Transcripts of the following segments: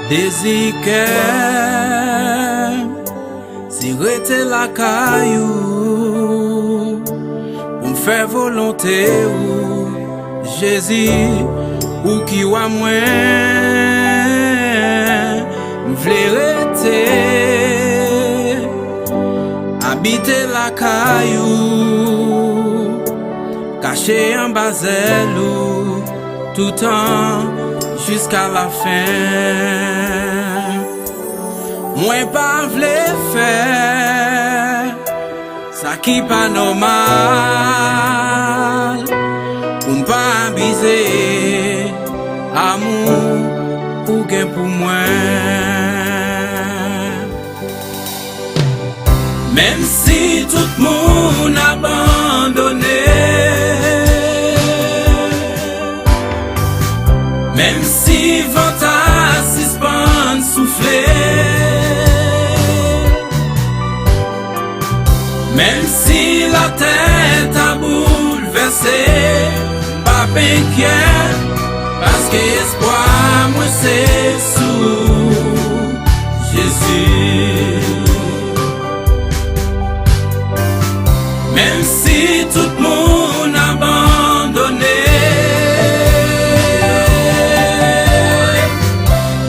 Désir si rete la caillou pour me faire volonté ou Jésus ou qui wa moi m'vle rete habiter la caillou caché en bazelou tout temps jusqu'à la fin. Moi pas vle faire ça qui pas normal pour pas abuser amour ou gain pour moi. Même si tout le monde abandonné, même si votre suspend soufflé, même si la tête a bouleversé, pas inquiet, parce que espoir moi c'est sous Jésus. Même si tout le monde abandonné,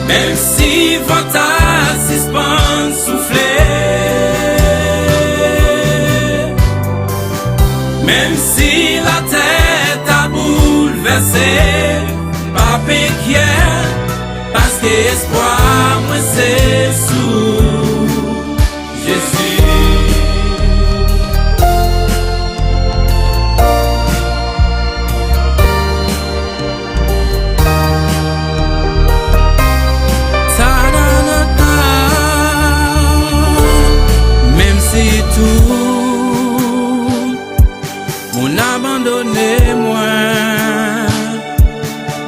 même si votre suspend soufflé, même si la tête a bouleversé, pas inquiet, parce que espoir moi c'est sous Jésus. Mon abandonné moi,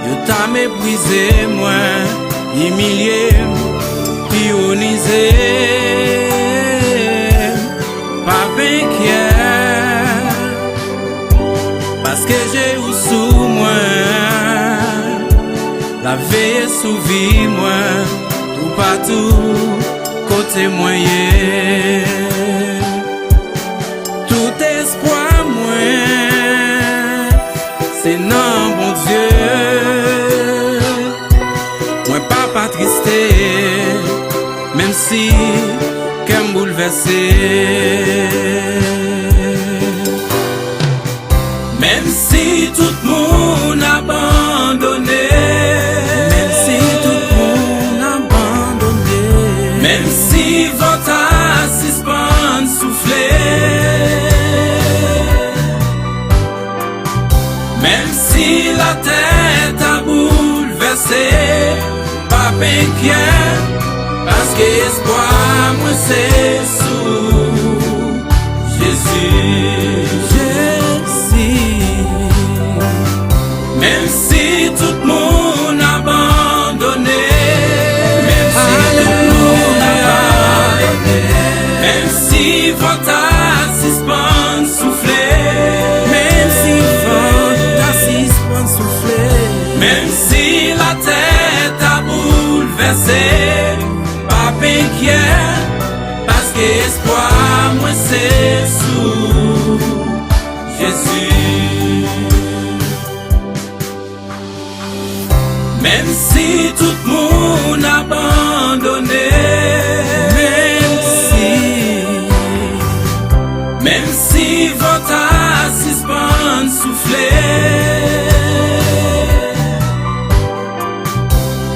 yo t'a méprisé moi, humilié, pionisé, pas inquiet, parce que j'ai eu sous moi, la veille sous vie moi, tout partout, côté moyen. Tout espoir moi, c'est non bon Dieu. Moi pas tristé, même si qu'elle bouleversé. Même si tout le monde abandonné, même si tout le monde abandonné, même si votre suspend soufflé, même si la tête a bouleversé, pas inquiet, parce que espoir moi c'est sous Jésus. Même si tout le monde abandonné, même si tout le monde abandonné, même si votre suspend soufflé, même si votre suspend soufflé, même si la tête a bouleversé, pas inquiet, parce que espoir moi c'est sous Jésus. Même si tout le monde abandonné, même si votre suspend soufflé,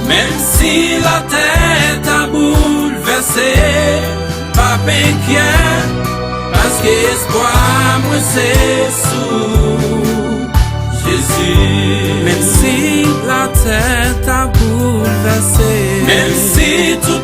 même si la tête a bouleversé, pas inquiet, parce que espoir moi c'est sous Jésus. Même si la tête a bouleversé, même si tout